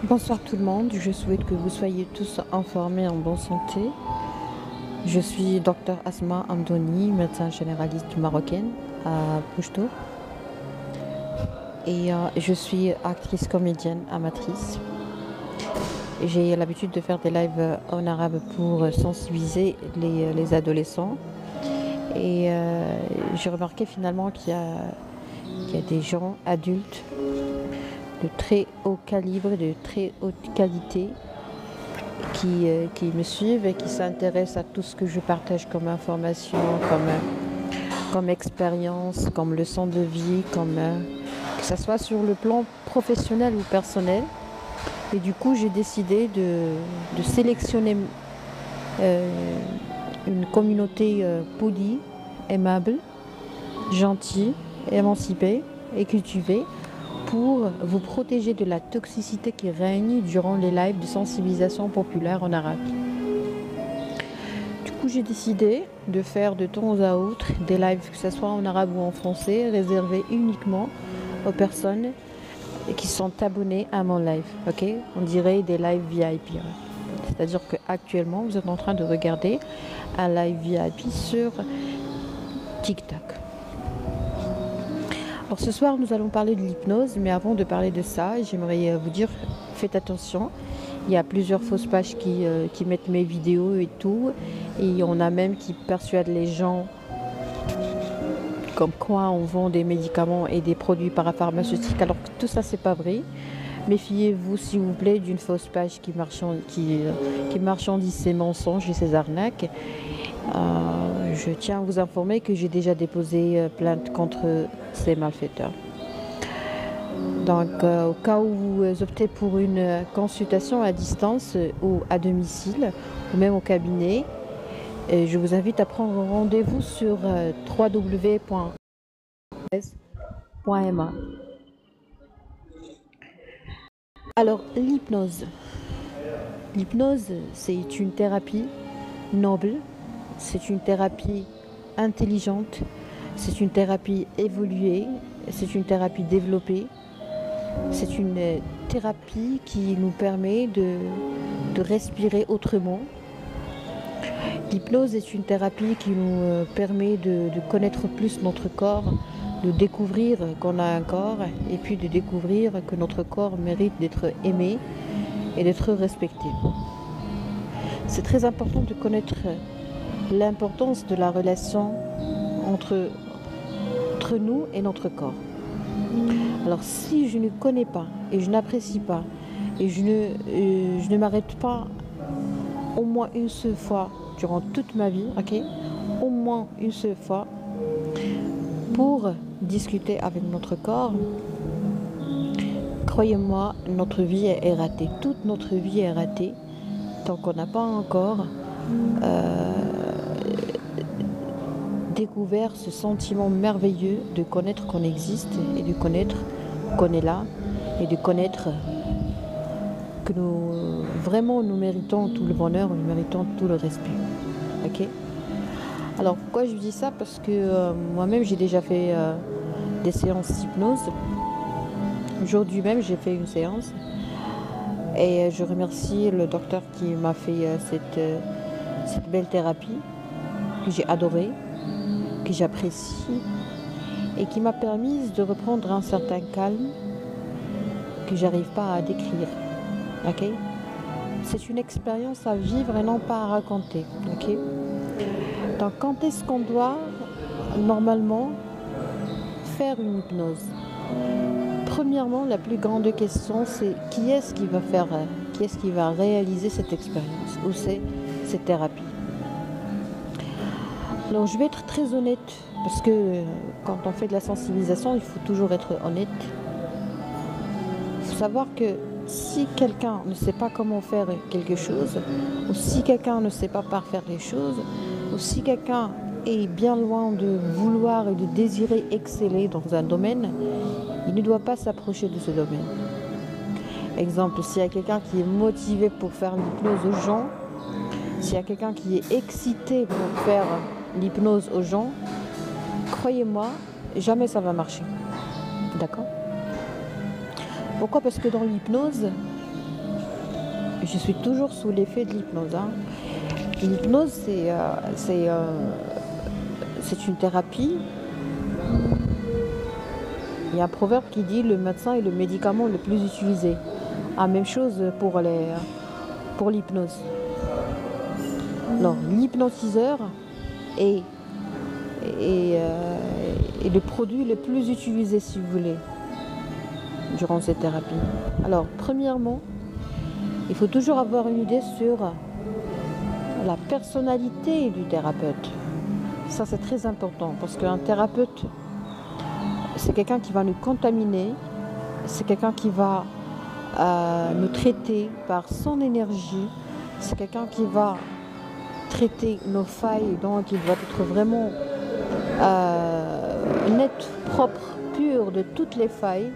Bonsoir tout le monde, je souhaite que vous soyez tous informés en bonne santé. Je suis Dr Asma Amdoni, médecin généraliste marocaine à Pouchto. Et je suis actrice comédienne amatrice. J'ai l'habitude de faire des lives en arabe pour sensibiliser les adolescents. Et j'ai remarqué finalement qu'il y a des gens adultes de très haut calibre, de très haute qualité, qui me suivent et qui s'intéressent à tout ce que je partage comme information, comme expérience, comme leçon de vie, que ce soit sur le plan professionnel ou personnel. Et du coup, j'ai décidé de sélectionner une communauté polie, aimable, gentille, émancipée et cultivée, pour vous protéger de la toxicité qui règne durant les lives de sensibilisation populaire en arabe. Du coup, j'ai décidé de faire de temps à autre des lives, que ce soit en arabe ou en français, réservés uniquement aux personnes qui sont abonnées à mon live. Ok, on dirait des lives VIP. C'est-à-dire qu'actuellement, vous êtes en train de regarder un live VIP sur TikTok. Alors ce soir, nous allons parler de l'hypnose, mais avant de parler de ça, j'aimerais vous dire, faites attention. Il y a plusieurs fausses pages qui mettent mes vidéos et tout, et on a même qui persuadent les gens comme quoi on vend des médicaments et des produits parapharmaceutiques, alors que tout ça, c'est pas vrai. Méfiez-vous, s'il vous plaît, d'une fausse page qui marchandise ces mensonges et ces arnaques. Je tiens à vous informer que j'ai déjà déposé plainte contre ces malfaiteurs. Donc, au cas où vous optez pour une consultation à distance ou à domicile, ou même au cabinet, je vous invite à prendre rendez-vous sur www.s.ma. Alors, l'hypnose. L'hypnose, c'est une thérapie noble, c'est une thérapie intelligente, c'est une thérapie évoluée, c'est une thérapie développée, c'est une thérapie qui nous permet de respirer autrement. L'hypnose est une thérapie qui nous permet de connaître plus notre corps, de découvrir qu'on a un corps et puis de découvrir que notre corps mérite d'être aimé et d'être respecté. C'est très important de connaître l'importance de la relation entre nous et notre corps. Alors si je ne connais pas et je n'apprécie pas et je ne m'arrête pas au moins une seule fois durant toute ma vie, ok, au moins une seule fois pour discuter avec notre corps, croyez-moi, notre vie est ratée. Toute notre vie est ratée tant qu'on n'a pas encore découvert ce sentiment merveilleux de connaître qu'on existe et de connaître qu'on est là et de connaître que nous méritons tout le bonheur, nous méritons tout le respect. Ok? Alors pourquoi je dis ça? Parce que moi-même j'ai déjà fait des séances d'hypnose. Aujourd'hui même j'ai fait une séance et je remercie le docteur qui m'a fait cette belle thérapie que j'ai adorée, que j'apprécie et qui m'a permis de reprendre un certain calme que j'arrive pas à décrire. Ok? C'est une expérience à vivre et non pas à raconter. Ok? Donc quand est-ce qu'on doit normalement faire une hypnose? Premièrement, la plus grande question, c'est qui est-ce qui va réaliser cette expérience ou cette thérapie? Alors je vais être très honnête parce que quand on fait de la sensibilisation, il faut toujours être honnête. Il faut savoir que si quelqu'un ne sait pas comment faire quelque chose, ou si quelqu'un ne sait pas faire les choses, ou si quelqu'un est bien loin de vouloir et de désirer exceller dans un domaine, il ne doit pas s'approcher de ce domaine. Exemple, s'il y a quelqu'un qui est motivé pour faire l'hypnose aux gens, s'il y a quelqu'un qui est excité pour faire l'hypnose aux gens, croyez-moi, jamais ça va marcher. D'accord ? Pourquoi ? Parce que dans l'hypnose, je suis toujours sous l'effet de l'hypnose. L'hypnose, c'est une thérapie. Il y a un proverbe qui dit le médecin est le médicament le plus utilisé. Même chose pour l'hypnose. Alors, l'hypnotiseur est le produit le plus utilisé, si vous voulez, durant cette thérapie. Alors, premièrement, il faut toujours avoir une idée sur la personnalité du thérapeute. Ça, c'est très important parce qu'un thérapeute, c'est quelqu'un qui va nous contaminer, c'est quelqu'un qui va nous traiter par son énergie, c'est quelqu'un qui va traiter nos failles, donc il va être vraiment net, propre, pur de toutes les failles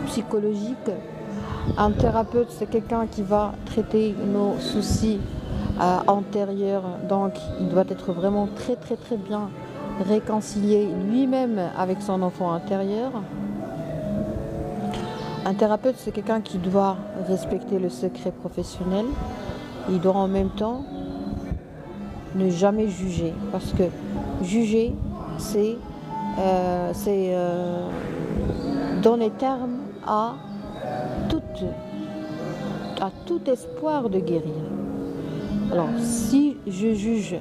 psychologiques. Un thérapeute, c'est quelqu'un qui va traiter nos soucis antérieurs, donc il doit être vraiment très très très bien réconcilié lui-même avec son enfant intérieur. Un thérapeute, c'est quelqu'un qui doit respecter le secret professionnel. Il doit en même temps ne jamais juger, parce que juger, c'est donner terme à tout espoir de guérir. Alors, si je juge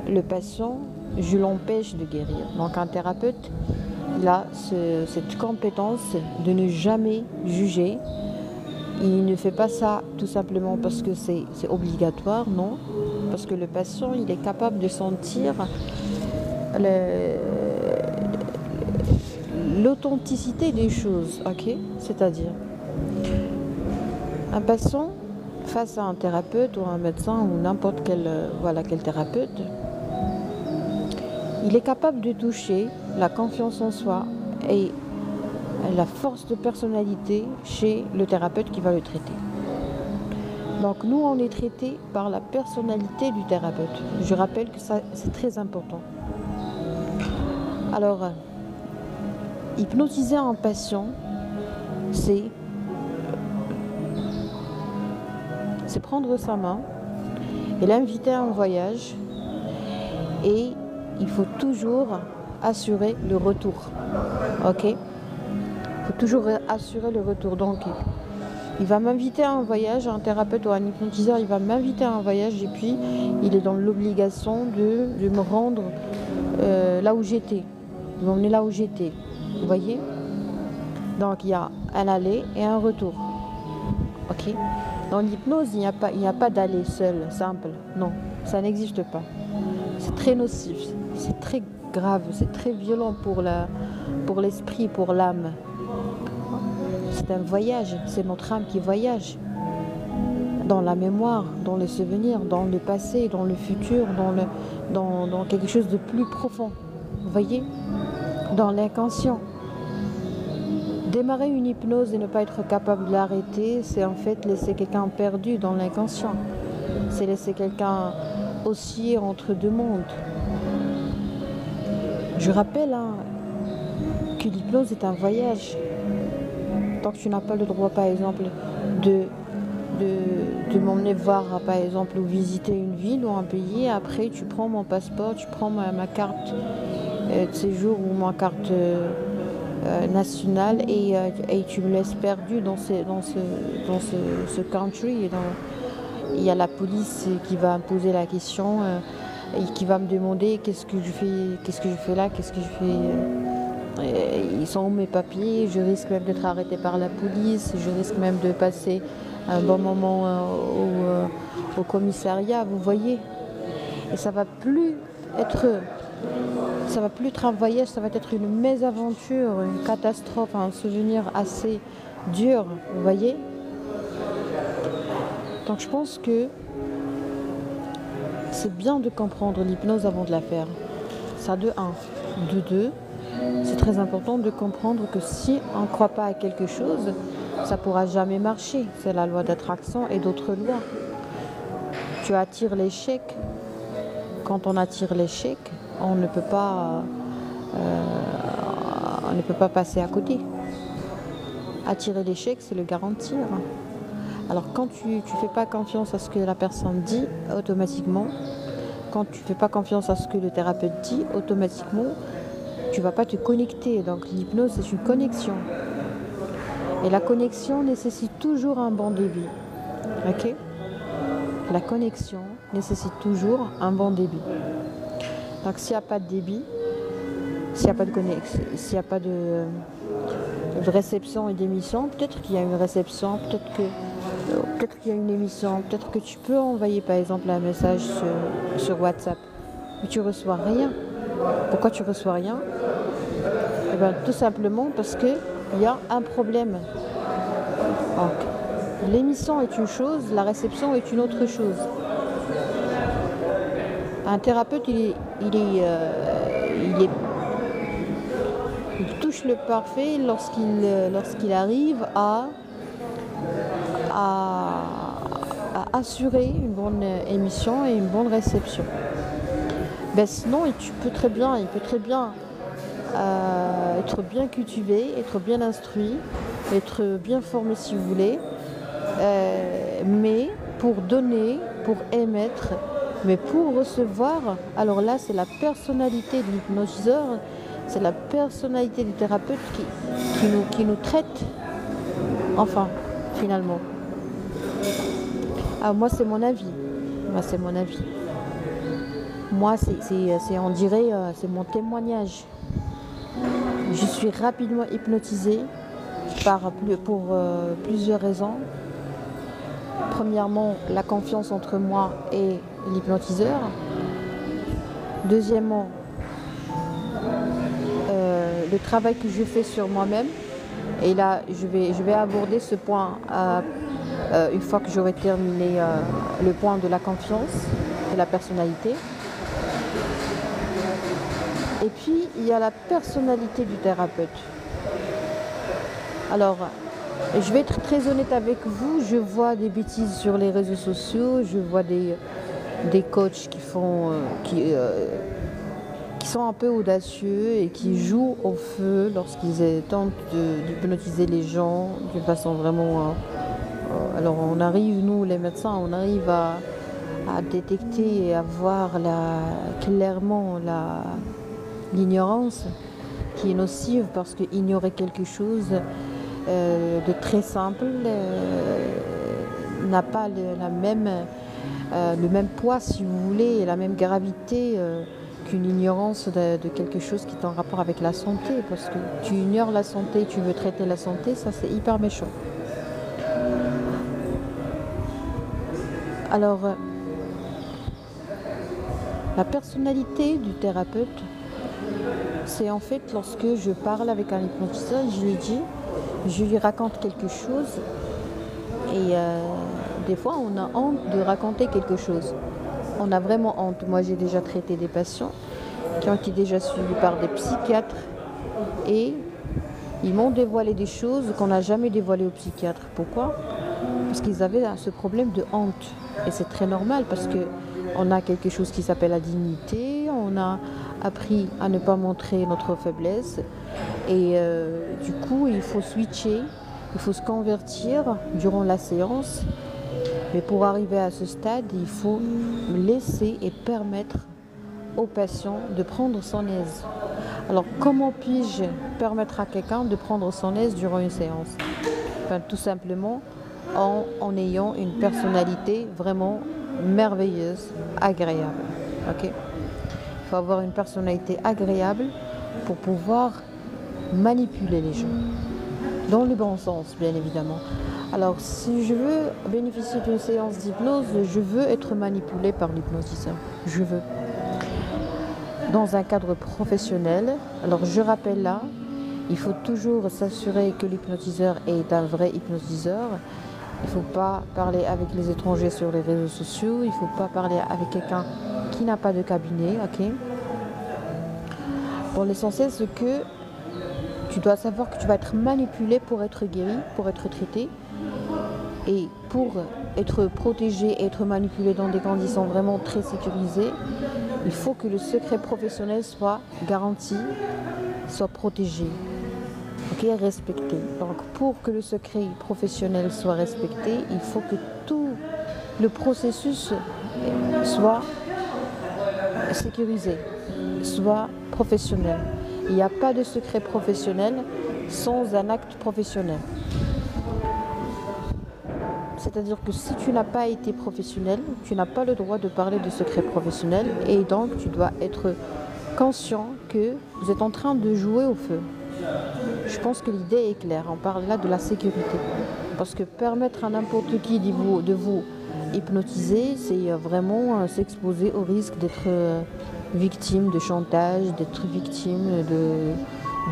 le patient, je l'empêche de guérir. Donc, un thérapeute, il a cette compétence de ne jamais juger. Il ne fait pas ça tout simplement parce que c'est obligatoire, non. Parce que le patient, il est capable de sentir l'authenticité des choses, ok ? C'est-à-dire, un patient face à un thérapeute ou un médecin ou n'importe quel thérapeute, il est capable de toucher la confiance en soi et la force de personnalité chez le thérapeute qui va le traiter. Donc nous, on est traité par la personnalité du thérapeute. Je rappelle que ça, c'est très important. Alors, hypnotiser un patient, c'est prendre sa main et l'inviter à un voyage, et il faut toujours assurer le retour. Ok ? Il faut toujours assurer le retour. Donc, il va m'inviter à un voyage, un thérapeute ou un hypnotiseur, il va m'inviter à un voyage et puis il est dans l'obligation de me rendre là où j'étais, de m'emmener là où j'étais. Vous voyez ? Donc, il y a un aller et un retour. Ok ? Dans l'hypnose, il n'y a pas d'aller seul, simple. Non, ça n'existe pas. C'est très nocif, c'est très grave, c'est très violent pour l'esprit, pour l'âme. C'est un voyage, c'est notre âme qui voyage. Dans la mémoire, dans les souvenirs, dans le passé, dans le futur, dans quelque chose de plus profond. Vous voyez ? Dans l'inconscient. Démarrer une hypnose et ne pas être capable de l'arrêter, c'est en fait laisser quelqu'un perdu dans l'inconscient. C'est laisser quelqu'un osciller entre deux mondes. Je rappelle que l'hypnose est un voyage. Tant que tu n'as pas le droit, par exemple, de m'emmener voir, par exemple, ou visiter une ville ou un pays, après tu prends mon passeport, tu prends ma carte de séjour ou ma carte nationale et tu me laisses perdu dans ce country. Il y a la police qui va me poser la question et qui va me demander qu'est-ce que je fais là, qu'est-ce que je fais. Ils sont où mes papiers, je risque même d'être arrêtée par la police, je risque même de passer un bon moment au commissariat, vous voyez. Et ça va plus être un voyage, ça va être une mésaventure, une catastrophe, un souvenir assez dur, vous voyez. Donc je pense que c'est bien de comprendre l'hypnose avant de la faire. Ça de un. De deux, c'est très important de comprendre que si on ne croit pas à quelque chose, ça ne pourra jamais marcher. C'est la loi d'attraction et d'autres lois. Tu attires l'échec. Quand on attire l'échec, on ne peut pas passer à côté. Attirer l'échec, c'est le garantir. Alors quand tu ne fais pas confiance à ce que la personne dit, automatiquement, quand tu ne fais pas confiance à ce que le thérapeute dit, automatiquement, tu ne vas pas te connecter. Donc l'hypnose, c'est une connexion. Et la connexion nécessite toujours un bon débit. Ok ? La connexion nécessite toujours un bon débit. Donc s'il n'y a pas de débit, s'il n'y a pas de connexion, s'il n'y a pas de réception et d'émission, peut-être qu'il y a une réception, peut-être qu'il y a une émission, peut-être que tu peux envoyer par exemple un message sur WhatsApp, mais tu ne reçois rien. Pourquoi tu ne reçois rien? Eh bien, tout simplement parce qu'il y a un problème. Donc, l'émission est une chose, la réception est une autre chose. Un thérapeute, il touche le parfait lorsqu'il arrive à assurer une bonne émission et une bonne réception. Ben sinon, il peut très bien être bien cultivé, être bien instruit, être bien formé si vous voulez, mais pour donner, pour émettre, mais pour recevoir, alors là c'est la personnalité de l'hypnotiseur, c'est la personnalité du thérapeute qui nous traite, enfin, finalement. Ah, moi c'est mon avis, Moi c'est on dirait, c'est mon témoignage. Je suis rapidement hypnotisée pour plusieurs raisons. Premièrement, la confiance entre moi et l'hypnotiseur. Deuxièmement, le travail que je fais sur moi-même. Et là, je vais aborder ce point une fois que j'aurai terminé le point de la confiance et la personnalité. Et puis, il y a la personnalité du thérapeute. Alors, je vais être très honnête avec vous, je vois des bêtises sur les réseaux sociaux, je vois des coachs qui sont un peu audacieux et qui jouent au feu lorsqu'ils tentent d'hypnotiser les gens d'une façon vraiment... alors on arrive, nous les médecins, on arrive à détecter et à voir clairement l'ignorance qui est nocive parce qu'ignorer quelque chose de très simple n'a pas le même poids, si vous voulez, et la même gravité qu'une ignorance de quelque chose qui est en rapport avec la santé. Parce que tu ignores la santé, tu veux traiter la santé, ça c'est hyper méchant. Alors, la personnalité du thérapeute, c'est en fait lorsque je parle avec un hypnotiseur, je lui raconte quelque chose et des fois on a honte de raconter quelque chose. On a vraiment honte. Moi j'ai déjà traité des patients qui ont été déjà suivis par des psychiatres et ils m'ont dévoilé des choses qu'on n'a jamais dévoilées aux psychiatres. Pourquoi? Parce qu'ils avaient ce problème de honte. Et c'est très normal parce qu'on a quelque chose qui s'appelle la dignité, on a appris à ne pas montrer notre faiblesse et du coup il faut switcher, il faut se convertir durant la séance, mais pour arriver à ce stade il faut laisser et permettre au patient de prendre son aise. Alors comment puis-je permettre à quelqu'un de prendre son aise durant une séance? Enfin, tout simplement en ayant une personnalité vraiment merveilleuse, agréable. Okay? Il faut avoir une personnalité agréable pour pouvoir manipuler les gens. Dans le bon sens, bien évidemment. Alors, si je veux bénéficier d'une séance d'hypnose, je veux être manipulée par l'hypnotiseur. Je veux. Dans un cadre professionnel, alors je rappelle là, il faut toujours s'assurer que l'hypnotiseur est un vrai hypnotiseur Il ne faut pas parler avec les étrangers sur les réseaux sociaux. Il ne faut pas parler avec quelqu'un qui n'a pas de cabinet. Ok. Bon, l'essentiel, c'est que tu dois savoir que tu vas être manipulé pour être guéri, pour être traité. Et pour être protégé et être manipulé dans des conditions vraiment très sécurisées, il faut que le secret professionnel soit garanti, soit protégé, ok, respecté. Donc pour que le secret professionnel soit respecté, il faut que tout le processus soit sécurisé, soit professionnel. Il n'y a pas de secret professionnel sans un acte professionnel. C'est-à-dire que si tu n'as pas été professionnel, tu n'as pas le droit de parler de secret professionnel et donc tu dois être conscient que vous êtes en train de jouer au feu. Je pense que l'idée est claire, on parle là de la sécurité. Parce que permettre à n'importe qui de vous hypnotiser, c'est vraiment s'exposer au risque d'être victime de chantage, d'être victime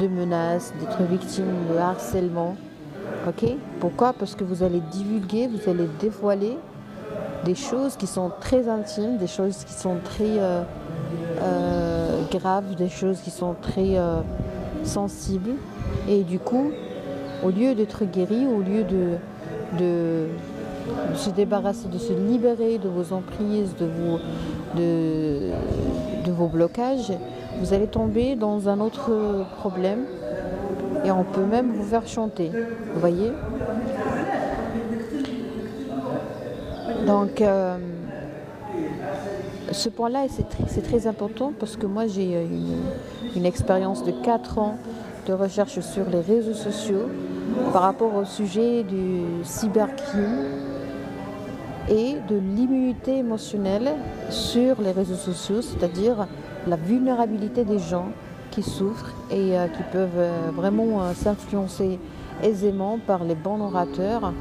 de menaces, d'être victime de harcèlement. Ok? Pourquoi? Parce que vous allez divulguer, vous allez dévoiler des choses qui sont très intimes, des choses qui sont très graves, des choses qui sont très sensibles. Et du coup, au lieu d'être guéri, au lieu de se débarrasser, de se libérer de vos emprises, de vos blocages, vous allez tomber dans un autre problème. Et on peut même vous faire chanter, vous voyez. Donc, ce point-là, c'est très important parce que moi, j'ai une expérience de 4 ans de recherche sur les réseaux sociaux par rapport au sujet du cybercrime et de l'immunité émotionnelle sur les réseaux sociaux, c'est-à-dire la vulnérabilité des gens qui souffrent et qui peuvent vraiment s'influencer aisément par les bons orateurs,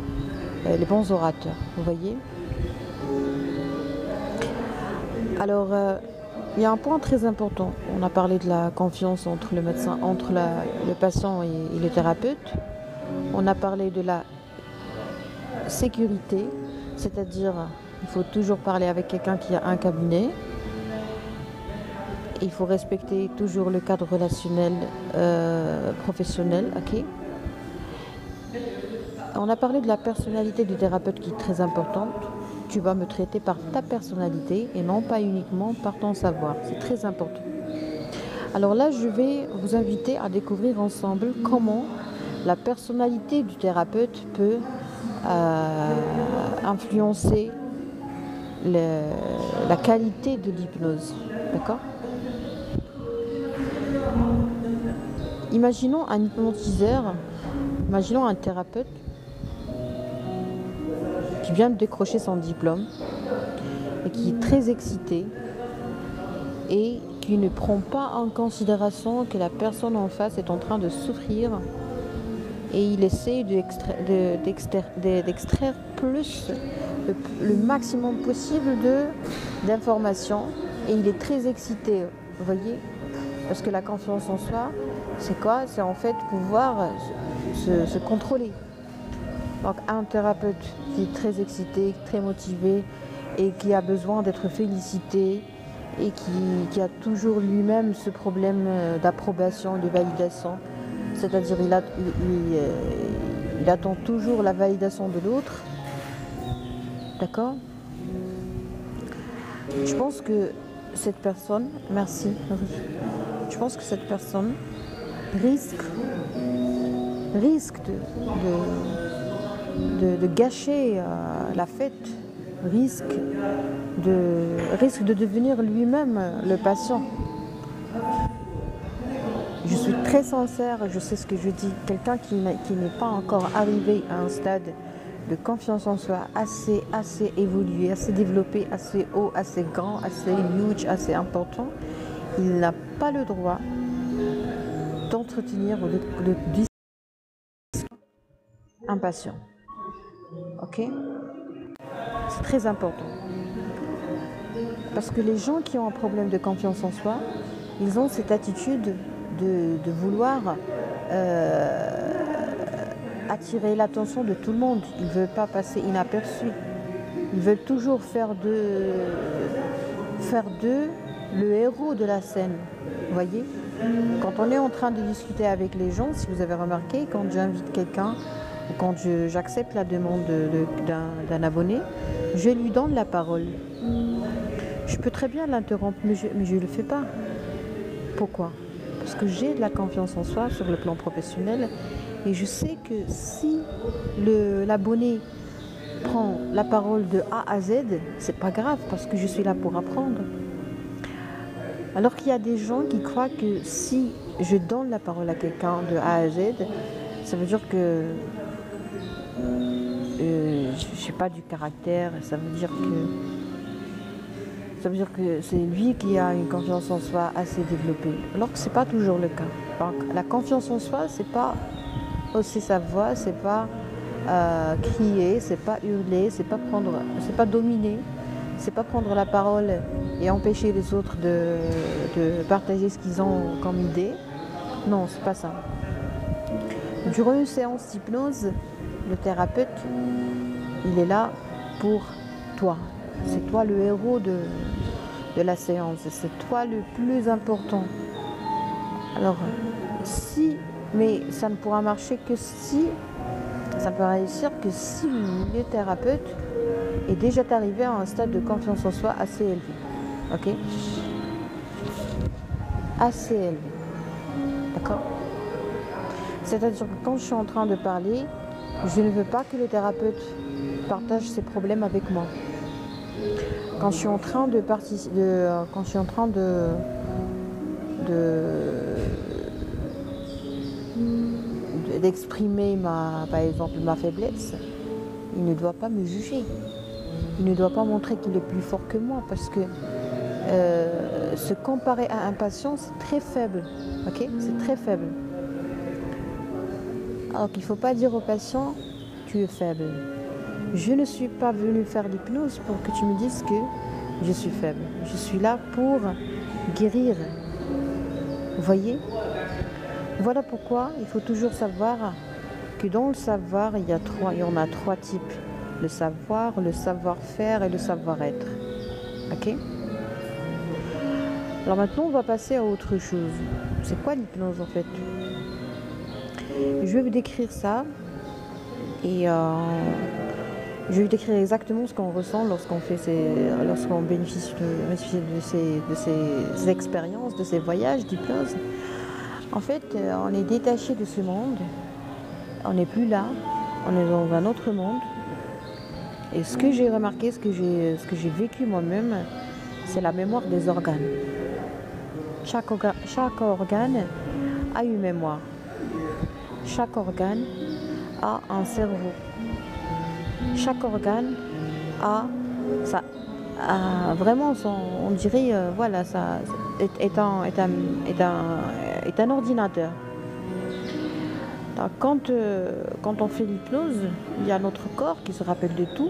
vous voyez. Alors, il y a un point très important. On a parlé de la confiance entre le médecin, entre le patient et le thérapeute. On a parlé de la sécurité, c'est-à-dire il faut toujours parler avec quelqu'un qui a un cabinet. Il faut respecter toujours le cadre relationnel professionnel, ok. On a parlé de la personnalité du thérapeute qui est très importante. Tu vas me traiter par ta personnalité et non pas uniquement par ton savoir. C'est très important. Alors là, je vais vous inviter à découvrir ensemble comment la personnalité du thérapeute peut influencer la qualité de l'hypnose. D'accord ? Imaginons un hypnotiseur, imaginons un thérapeute qui vient de décrocher son diplôme et qui est très excité et qui ne prend pas en considération que la personne en face est en train de souffrir et il essaie d'extraire plus le maximum possible d'informations et il est très excité, vous voyez, parce que la confiance en soi, c'est quoi? C'est en fait pouvoir se contrôler. Donc un thérapeute qui est très excité, très motivé et qui a besoin d'être félicité et qui a toujours lui-même ce problème d'approbation, de validation, c'est-à-dire il attend toujours la validation de l'autre, d'accord? Je pense que cette personne, merci, je pense que cette personne risque de gâcher la fête, risque de devenir lui-même le patient. Je suis très sincère, je sais ce que je dis. Quelqu'un qui n'est pas encore arrivé à un stade de confiance en soi assez évolué, assez développé, assez haut, assez grand, assez huge, assez important, il n'a pas le droit d'entretenir ou de discuter un patient. Ok? C'est très important. Parce que les gens qui ont un problème de confiance en soi, ils ont cette attitude de vouloir attirer l'attention de tout le monde. Ils ne veulent pas passer inaperçus. Ils veulent toujours faire d'eux le héros de la scène. Vous voyez? Quand on est en train de discuter avec les gens, si vous avez remarqué, quand j'invite quelqu'un ou quand j'accepte la demande d'un abonné, je lui donne la parole. Je peux très bien l'interrompre, mais je ne le fais pas. Pourquoi? Parce que j'ai de la confiance en soi sur le plan professionnel et je sais que si l'abonné prend la parole de A à Z, c'est pas grave parce que je suis là pour apprendre. Alors qu'il y a des gens qui croient que si je donne la parole à quelqu'un de A à Z, ça veut dire que je n'ai pas du caractère, ça veut dire que c'est lui qui a une confiance en soi assez développée. Alors que ce n'est pas toujours le cas. Donc, la confiance en soi, c'est pas hausser sa voix, c'est pas crier, c'est pas hurler, c'est pas dominer, c'est pas prendre la parole et empêcher les autres de partager ce qu'ils ont comme idée. Non, c'est pas ça. Durant une séance d'hypnose, le thérapeute, il est là pour toi. C'est toi le héros de la séance. C'est toi le plus important. Alors, mais ça ne pourra marcher que si, ça peut réussir que si le thérapeute est déjà arrivé à un stade de confiance en soi assez élevé. Ok? Assez élevé. D'accord? C'est-à-dire que quand je suis en train de parler, je ne veux pas que le thérapeute partage ses problèmes avec moi. Quand je suis en train d'exprimer par exemple ma faiblesse, il ne doit pas me juger. Il ne doit pas montrer qu'il est plus fort que moi parce que se comparer à un patient, c'est très faible. Ok? C'est très faible. Alors qu'il ne faut pas dire au patient, tu es faible. Je ne suis pas venue faire l'hypnose pour que tu me dises que je suis faible. Je suis là pour guérir. Vous voyez? Voilà pourquoi il faut toujours savoir que dans le savoir, il y en a trois types. Le savoir, le savoir-faire et le savoir-être. Ok? Alors maintenant, on va passer à autre chose. C'est quoi l'hypnose en fait? Je vais vous décrire ça et je vais vous décrire exactement ce qu'on ressent lorsqu'on bénéficie de ces expériences, de ces voyages d'hypnose. En fait, on est détaché de ce monde, on n'est plus là, on est dans un autre monde. Et ce que j'ai remarqué, ce que j'ai vécu moi-même, c'est la mémoire des organes. Chaque organe a une mémoire. Chaque organe a un cerveau. Chaque organe a vraiment on dirait, voilà, ça est un ordinateur. Donc, quand on fait l'hypnose, il y a notre corps qui se rappelle de tout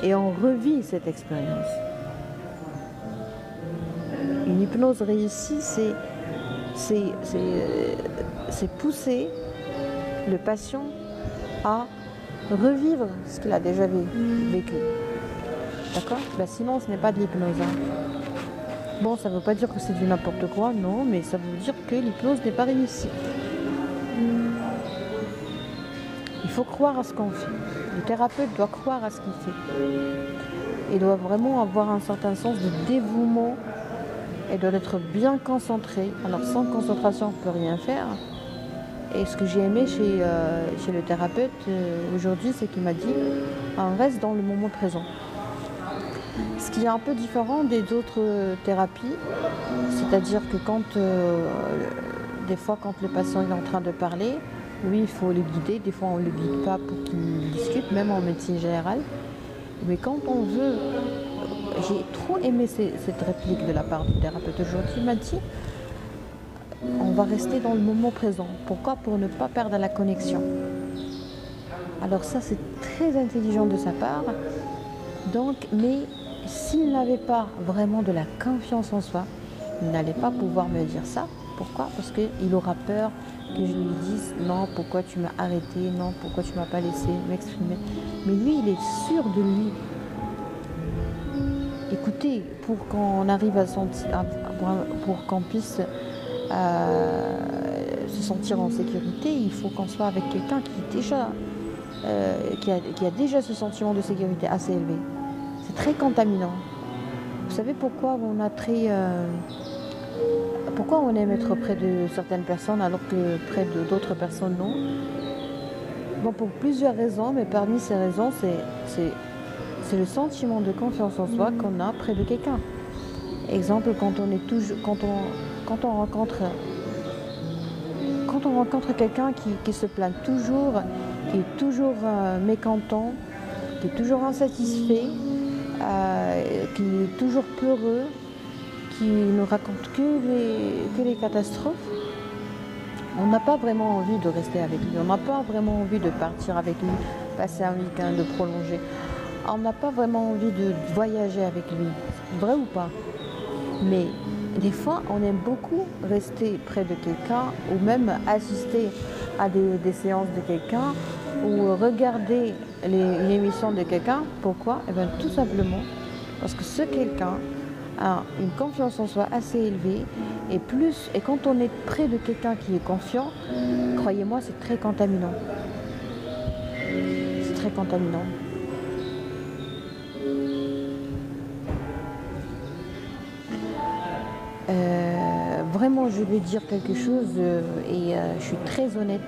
et on revit cette expérience. Une hypnose réussie, c'est pousser le patient à revivre ce qu'il a déjà vécu. D'accord? Sinon, ce n'est pas de l'hypnose. Bon, ça ne veut pas dire que c'est du n'importe quoi, non, mais ça veut dire que l'hypnose n'est pas réussie. Il faut croire à ce qu'on fait. Le thérapeute doit croire à ce qu'il fait. Il doit vraiment avoir un certain sens de dévouement et doit être bien concentré. Alors sans concentration, on ne peut rien faire. Et ce que j'ai aimé chez le thérapeute aujourd'hui, c'est qu'il m'a dit on reste dans le moment présent. Ce qui est un peu différent des autres thérapies, c'est-à-dire que des fois quand le patient est en train de parler, oui, il faut le guider, des fois on ne le guide pas pour qu'il discute, même en médecine générale. Mais quand on veut, j'ai trop aimé cette réplique de la part du thérapeute aujourd'hui, il m'a dit on va rester dans le moment présent. Pourquoi? Pour ne pas perdre la connexion. Alors ça, c'est très intelligent de sa part. Donc, mais s'il n'avait pas vraiment de la confiance en soi, il n'allait pas pouvoir me dire ça. Pourquoi? Parce qu'il aura peur que je lui dise non, pourquoi tu m'as arrêté, non, pourquoi tu m'as pas laissé m'exprimer. Mais lui, il est sûr de lui. Écoutez, pour qu'on arrive à sentir, pour qu'on puisse se sentir en sécurité, il faut qu'on soit avec quelqu'un qui a déjà ce sentiment de sécurité assez élevé. C'est très contaminant. Vous savez pourquoi pourquoi on aime être près de certaines personnes alors que près d'autres personnes non? Bon, pour plusieurs raisons, mais parmi ces raisons, c'est le sentiment de confiance en soi qu'on a près de quelqu'un. Exemple, quand on rencontre quelqu'un qui se plaint toujours, qui est toujours mécontent, qui est toujours insatisfait, qui est toujours peureux, qui ne raconte que les catastrophes, on n'a pas vraiment envie de rester avec lui, on n'a pas vraiment envie de partir avec lui, passer un week-end, de prolonger. On n'a pas vraiment envie de voyager avec lui, vrai ou pas? Mais des fois, on aime beaucoup rester près de quelqu'un ou même assister à des séances de quelqu'un ou regarder une émission de quelqu'un. Pourquoi? Eh bien, tout simplement parce que ce quelqu'un a une confiance en soi assez élevée et quand on est près de quelqu'un qui est confiant, croyez-moi, c'est très contaminant. C'est très contaminant. Vraiment, je vais dire quelque chose je suis très honnête.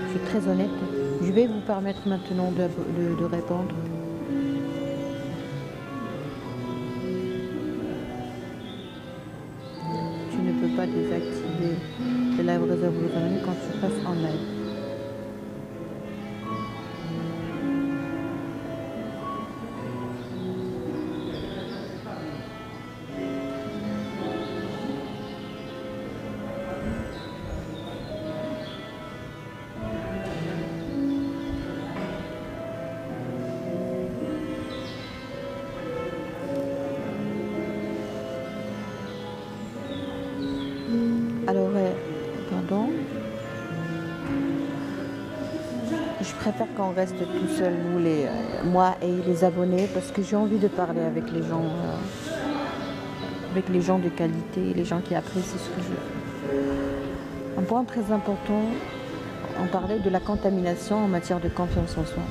Je suis très honnête. Je vais vous permettre maintenant de répondre. Tu ne peux pas désactiver le live réservé aux amis quand tu passes en live. Alors, pardon. Je préfère qu'on reste tout seul, moi et les abonnés, parce que j'ai envie de parler avec les gens de qualité, les gens qui apprécient ce que je fais. Un point très important, on parlait de la contamination en matière de confiance en soi.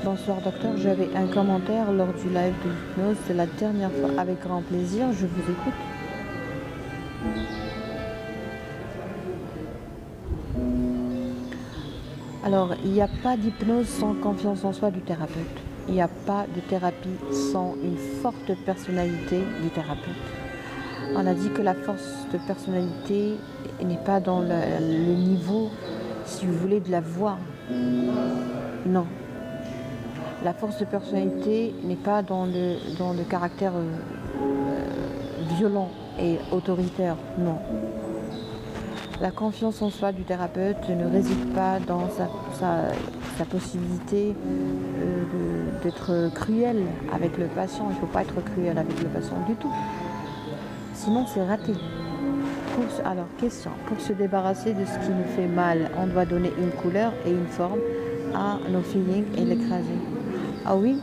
Bonsoir docteur, j'avais un commentaire lors du live de l'hypnose, c'est la dernière fois, avec grand plaisir, je vous écoute. Alors, il n'y a pas d'hypnose sans confiance en soi du thérapeute. Il n'y a pas de thérapie sans une forte personnalité du thérapeute. On a dit que la force de personnalité n'est pas dans le niveau, si vous voulez, de la voix. Non. La force de personnalité n'est pas dans le caractère violent et autoritaire, non. La confiance en soi du thérapeute ne réside pas dans sa possibilité d'être cruel avec le patient. Il ne faut pas être cruel avec le patient du tout. Sinon, c'est raté. Alors, question. Pour se débarrasser de ce qui nous fait mal, on doit donner une couleur et une forme à nos feelings et l'écraser. Ah oui.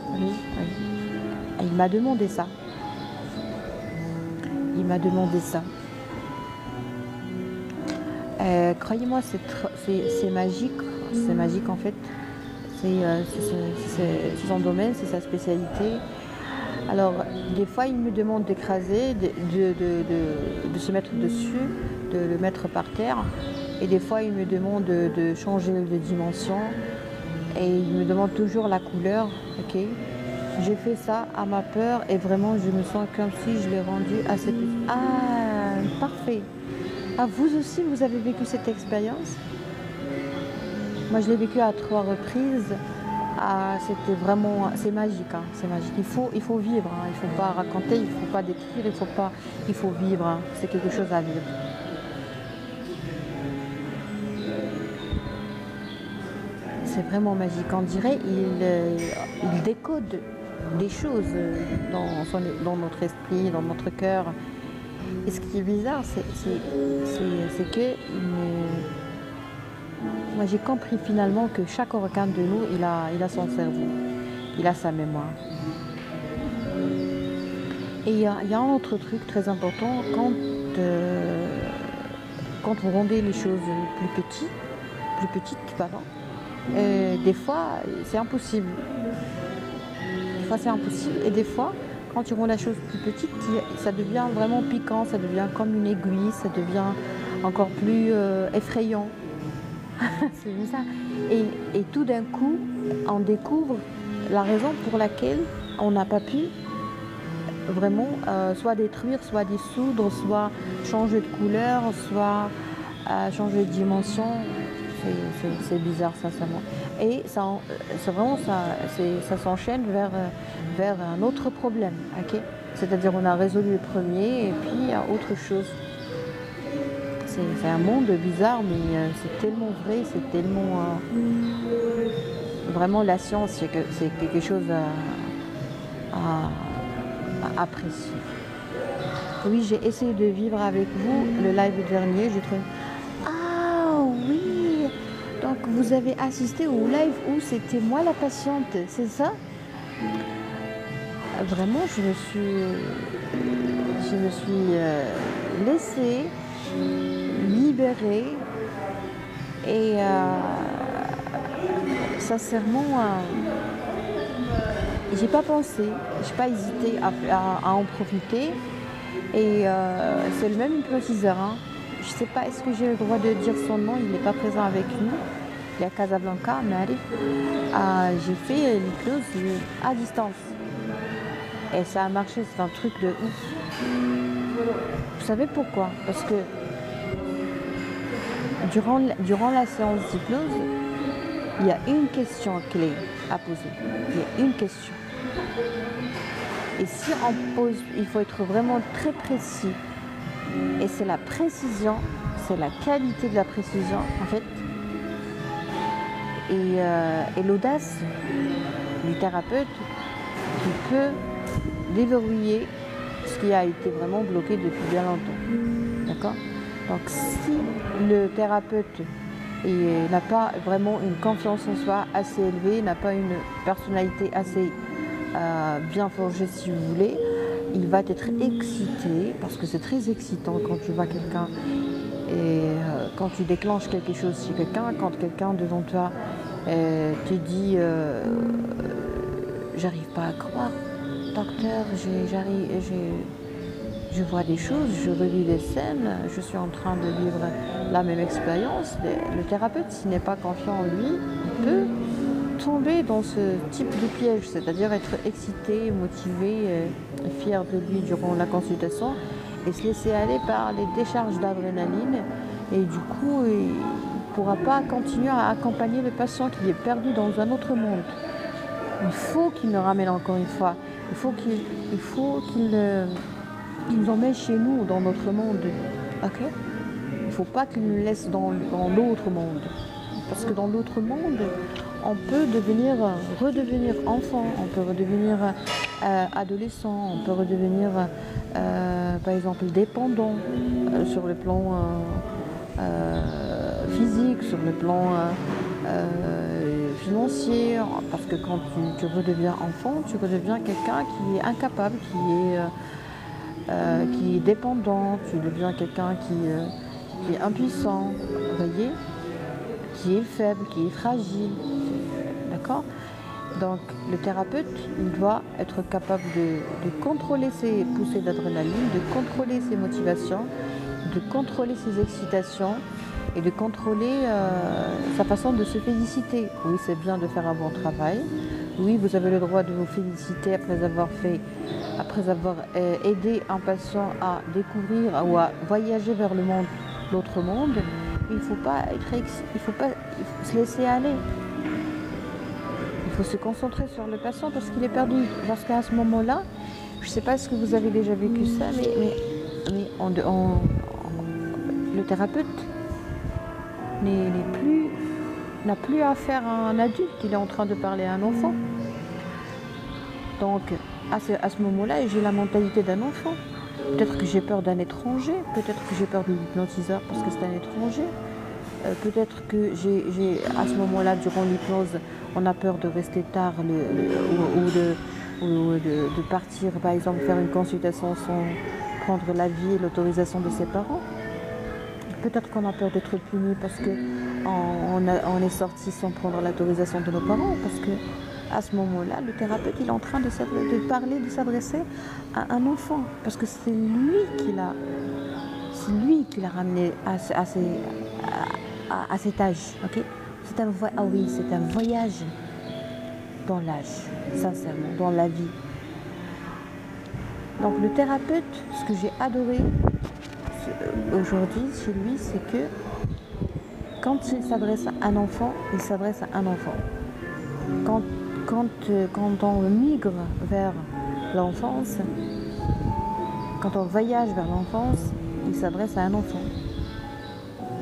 Il m'a demandé ça. Croyez-moi, c'est magique. C'est magique en fait. C'est son domaine, c'est sa spécialité. Alors, des fois, il me demande d'écraser, de se mettre dessus, de le mettre par terre. Et des fois, il me demande de changer de dimension. Et il me demande toujours la couleur. Ok. J'ai fait ça à ma peur et vraiment, je me sens comme si je l'ai rendu à cette... Ah, parfait. Ah, vous aussi, vous avez vécu cette expérience? Moi, je l'ai vécu à 3 reprises. Ah, c'était vraiment... C'est magique, hein, c'est magique. Il faut vivre, hein. Il ne faut pas raconter, il ne faut pas décrire, il faut vivre. Hein. C'est quelque chose à vivre. C'est vraiment magique. On dirait il décode des choses dans notre esprit, dans notre cœur. Et ce qui est bizarre, c'est que moi j'ai compris finalement que chaque organe de nous, il a son cerveau, il a sa mémoire. Et il y a un autre truc très important, quand vous rendez les choses plus petites, pardon, des fois c'est impossible. Des fois c'est impossible. Et des fois, quand tu rends la chose plus petite, ça devient vraiment piquant, ça devient comme une aiguille, ça devient encore plus effrayant. C'est ça. Et tout d'un coup, on découvre la raison pour laquelle on n'a pas pu vraiment soit détruire, soit dissoudre, soit changer de couleur, soit changer de dimension. C'est bizarre, sincèrement. Et c'est vraiment ça s'enchaîne vers un autre problème. Okay, c'est-à-dire on a résolu le premier et puis il y a autre chose. C'est un monde bizarre, mais c'est tellement vrai, c'est tellement... vraiment, la science, c'est quelque chose à apprécier. Oui, j'ai essayé de vivre avec vous le live dernier. J'ai trouvé... Ah oui! Donc, vous avez assisté au live où c'était moi la patiente, c'est ça? Vraiment, je me suis laissée libérer et sincèrement j'ai pas pensé, j'ai pas hésité à en profiter et c'est le même hypnotiseur, hein. Je sais pas, est-ce que j'ai le droit de dire son nom? Il n'est pas présent avec nous, il est à Casablanca, Marif. J'ai fait l'hypnose à distance et ça a marché, c'est un truc de ouf. Vous savez pourquoi? Parce que durant la séance d'hypnose, il y a une question clé à poser. Il y a une question. Et si on pose, il faut être vraiment très précis. Et c'est la précision, c'est la qualité de la précision, en fait. Et l'audace du thérapeute qui peut déverrouiller ce qui a été vraiment bloqué depuis bien longtemps. D'accord? Donc si le thérapeute n'a pas vraiment une confiance en soi assez élevée, n'a pas une personnalité assez bien forgée si vous voulez, il va être excité, parce que c'est très excitant quand tu vois quelqu'un et quand tu déclenches quelque chose chez quelqu'un, quand quelqu'un devant toi te dit j'arrive pas à croire, docteur, je vois des choses, je revis des scènes, je suis en train de vivre la même expérience. Le thérapeute, s'il n'est pas confiant en lui, il peut tomber dans ce type de piège, c'est-à-dire être excité, motivé, fier de lui durant la consultation et se laisser aller par les décharges d'adrénaline. Et du coup, il ne pourra pas continuer à accompagner le patient qui est perdu dans un autre monde. Il faut qu'il nous ramène encore une fois. Il faut qu'il nous emmène chez nous, dans notre monde. Ok? Il ne faut pas qu'il nous laisse dans l'autre monde. Parce que dans l'autre monde, on peut redevenir enfant, on peut redevenir adolescent, on peut redevenir, par exemple, dépendant sur le plan physique, sur le plan financier, parce que quand tu redeviens enfant, tu redeviens quelqu'un qui est incapable, qui est dépendant, tu deviens quelqu'un qui est impuissant, vous voyez, qui est faible, qui est fragile, d'accord? Donc le thérapeute, il doit être capable de contrôler ses poussées d'adrénaline, de contrôler ses motivations, de contrôler ses excitations et de contrôler sa façon de se féliciter. Oui, c'est bien de faire un bon travail. Oui, vous avez le droit de vous féliciter après avoir aidé un patient à découvrir ou à voyager vers l'autre monde. Il faut se laisser aller. Il faut se concentrer sur le patient parce qu'il est perdu. Parce qu'à ce moment-là, je ne sais pas si vous avez déjà vécu ça, mais le thérapeute n'a plus affaire à un adulte, il est en train de parler à un enfant. Donc à ce moment-là, j'ai la mentalité d'un enfant. Peut-être que j'ai peur d'un étranger, peut-être que j'ai peur de l'hypnotiseur parce que c'est un étranger. Peut-être que à ce moment-là, durant l'hypnose, on a peur de rester tard ou de partir, par exemple, faire une consultation sans prendre l'avis et l'autorisation de ses parents. Peut-être qu'on a peur d'être puni parce qu'on est sorti sans prendre l'autorisation de nos parents, parce que à ce moment-là, le thérapeute il est en train de parler, de s'adresser à un enfant, parce que c'est lui qui l'a ramené à cet âge. Okay, c'est un voyage dans l'âge, sincèrement, dans la vie. Donc le thérapeute, ce que j'ai adoré aujourd'hui chez lui, c'est que quand il s'adresse à un enfant, il s'adresse à un enfant. Quand on migre vers l'enfance, quand on voyage vers l'enfance, il s'adresse à un enfant.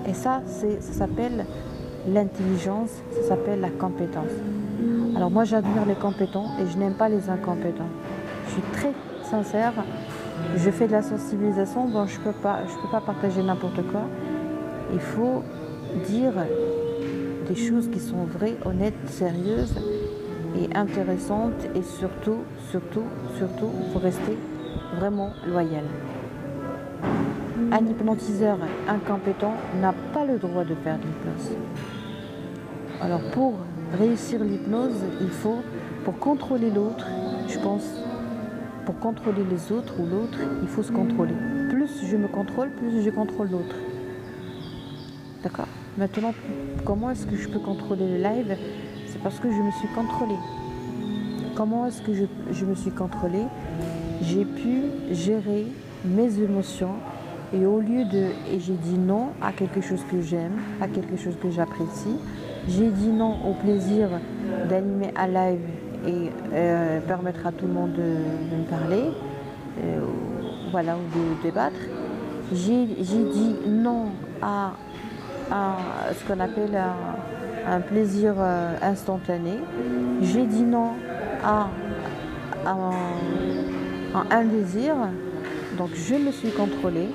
Et ça s'appelle l'intelligence, ça s'appelle la compétence. Alors moi j'admire les compétents et je n'aime pas les incompétents. Je suis très sincère, je fais de la sensibilisation, bon je peux pas partager n'importe quoi. Il faut dire des choses qui sont vraies, honnêtes, sérieuses et intéressantes, et surtout, il faut rester vraiment loyal. Un hypnotiseur incompétent n'a pas le droit de faire de l'hypnose. Alors pour réussir l'hypnose, il faut, pour contrôler l'autre, je pense, pour contrôler les autres ou l'autre, il faut se contrôler. Plus je me contrôle, plus je contrôle l'autre. D'accord ? Maintenant, comment est-ce que je peux contrôler le live ? C'est parce que je me suis contrôlée. Comment est-ce que je me suis contrôlée ? J'ai pu gérer mes émotions et j'ai dit non à quelque chose que j'aime, à quelque chose que j'apprécie. J'ai dit non au plaisir d'animer un live et permettre à tout le monde de me parler, ou de débattre. J'ai dit non à ce qu'on appelle un plaisir instantané. J'ai dit non à un désir. Donc je me suis contrôlée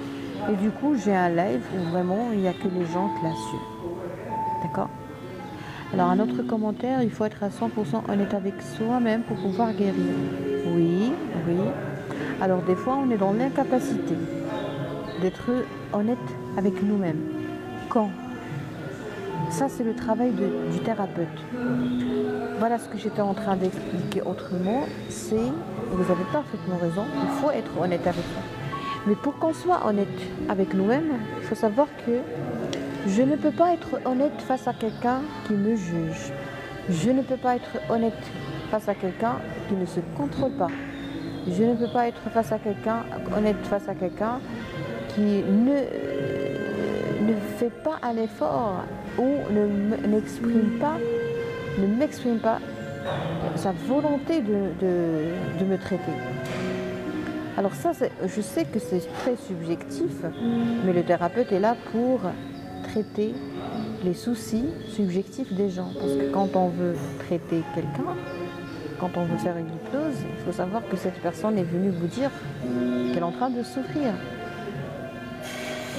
et du coup j'ai un live où vraiment il n'y a que les gens classieux. D'accord ? Alors un autre commentaire, il faut être à 100% honnête avec soi-même pour pouvoir guérir. Oui. Alors des fois on est dans l'incapacité d'être honnête avec nous-mêmes. Quand ? Ça c'est le travail du thérapeute. Voilà ce que j'étais en train d'expliquer autrement, c'est, vous avez parfaitement raison, il faut être honnête avec soi. Mais pour qu'on soit honnête avec nous-mêmes, il faut savoir que je ne peux pas être honnête face à quelqu'un qui me juge. Je ne peux pas être honnête face à quelqu'un qui ne se contrôle pas. Je ne peux pas être honnête face à quelqu'un qui ne fait pas un effort ou ne m'exprime pas sa volonté de me traiter. Alors ça, je sais que c'est très subjectif, mais le thérapeute est là pour traiter les soucis subjectifs des gens. Parce que quand on veut traiter quelqu'un, quand on veut faire une hypnose, il faut savoir que cette personne est venue vous dire qu'elle est en train de souffrir.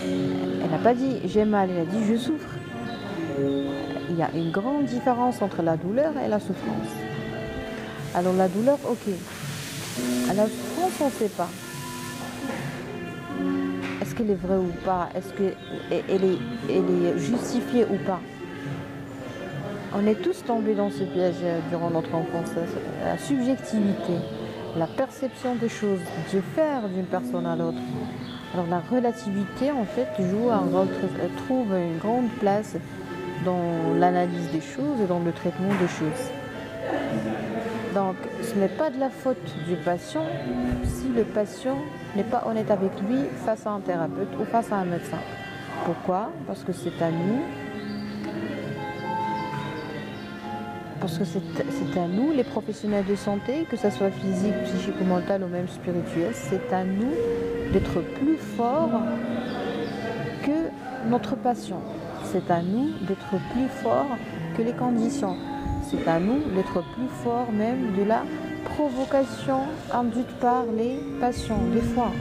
Elle n'a pas dit « j'ai mal », elle a dit « je souffre ». Il y a une grande différence entre la douleur et la souffrance. Alors la douleur, ok. À la souffrance, on ne sait pas. Est-ce qu'elle est vraie ou pas? Est-ce qu'elle est justifiée ou pas? On est tous tombés dans ce piège durant notre enfance. La subjectivité, la perception des choses diffère d'une personne à l'autre. Alors la relativité, en fait, joue un rôle, trouve une grande place dans l'analyse des choses et dans le traitement des choses. Donc, ce n'est pas de la faute du patient si le patient n'est pas honnête avec lui face à un thérapeute ou face à un médecin. Pourquoi? Parce que c'est à nous. Parce que c'est à nous, les professionnels de santé, que ce soit physique, psychique ou mental ou même spirituel, c'est à nous d'être plus forts que notre patient. C'est à nous d'être plus forts que les conditions. C'est à nous d'être plus forts même de la provocation induite par les patients, des fois.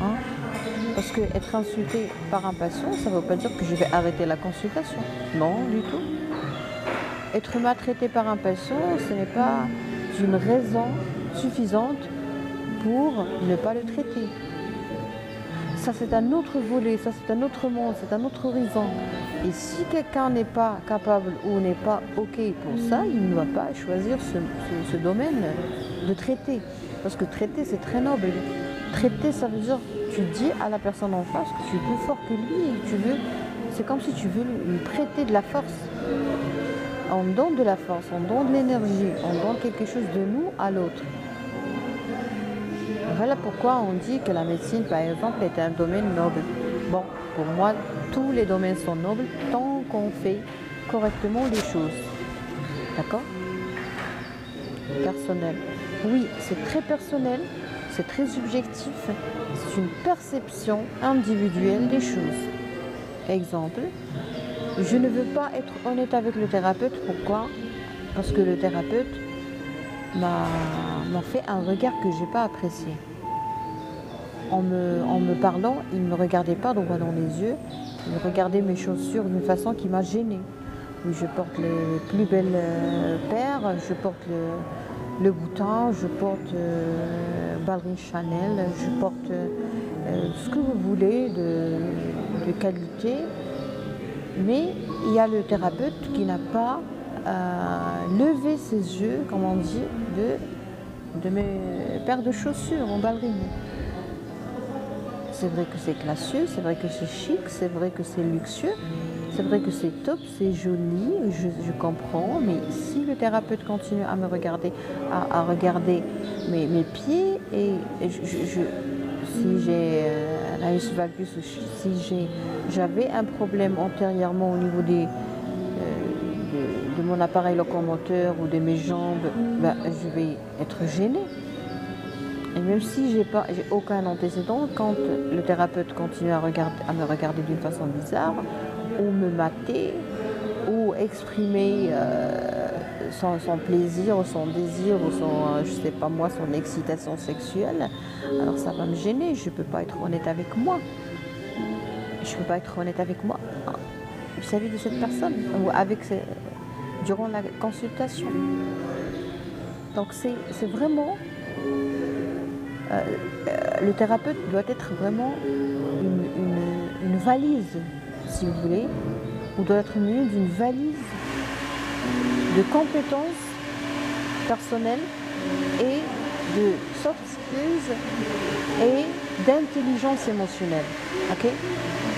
Parce que être insulté par un patient, ça ne veut pas dire que je vais arrêter la consultation. Non, du tout. Être maltraité par un patient, ce n'est pas une raison suffisante pour ne pas le traiter. Ça, c'est un autre volet, ça, c'est un autre monde, c'est un autre horizon. Et si quelqu'un n'est pas capable ou n'est pas OK pour ça, il ne va pas choisir ce domaine de traiter. Parce que traiter, c'est très noble. Traiter, ça veut dire tu dis à la personne en face que tu es plus fort que lui et c'est comme si tu veux lui prêter de la force. On donne de la force, on donne de l'énergie, on donne quelque chose de nous à l'autre. Voilà pourquoi on dit que la médecine, par exemple, est un domaine noble. Bon, pour moi, tous les domaines sont nobles tant qu'on fait correctement les choses. D'accord? Personnel. Oui, c'est très personnel, c'est très subjectif, c'est une perception individuelle des choses. Exemple, je ne veux pas être honnête avec le thérapeute. Pourquoi? Parce que le thérapeute m'a fait un regard que je n'ai pas apprécié. En me parlant, il ne me regardait pas droit dans les yeux, il regardait mes chaussures d'une façon qui m'a gênée. Oui, je porte les plus belles paires, je porte le bouton, je porte ballerine Chanel, je porte ce que vous voulez de qualité. Mais il y a le thérapeute qui n'a pas levé ses yeux, comme on dit, de mes paires de chaussures en ballerine. C'est vrai que c'est classieux, c'est vrai que c'est chic, c'est vrai que c'est luxueux, c'est vrai que c'est top, c'est joli, je comprends, mais si le thérapeute continue à me regarder, à regarder mes pieds, et si j'ai un anus valgus, si j'avais un problème antérieurement au niveau de mon appareil locomoteur ou de mes jambes, ben, je vais être gênée. Et même si j'ai aucun antécédent, quand le thérapeute continue à me regarder d'une façon bizarre, ou me mater, ou exprimer son plaisir, ou son désir, ou je sais pas moi, son excitation sexuelle, alors ça va me gêner, je ne peux pas être honnête avec moi. Je ne peux pas être honnête avec moi vis-à-vis de cette personne, ou durant la consultation. Donc c'est vraiment... le thérapeute doit être vraiment une valise, si vous voulez, ou doit être muni d'une valise de compétences personnelles et de soft skills et d'intelligence émotionnelle. Okay?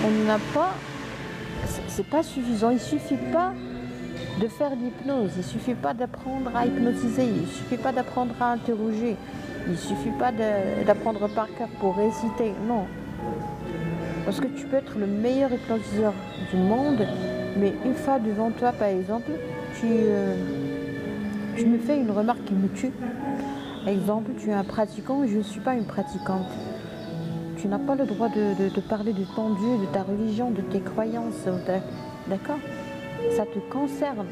On n'a pas, c'est pas suffisant, il suffit pas de faire l'hypnose, il suffit pas d'apprendre à hypnotiser, il suffit pas d'apprendre à interroger. Il ne suffit pas d'apprendre par cœur pour réciter, non. Parce que tu peux être le meilleur hypnotiseur du monde, mais une fois devant toi, par exemple, tu me fais une remarque qui me tue. Exemple, tu es un pratiquant et je ne suis pas une pratiquante. Tu n'as pas le droit de parler de ton Dieu, de ta religion, de tes croyances. D'accord? Ça te concerne.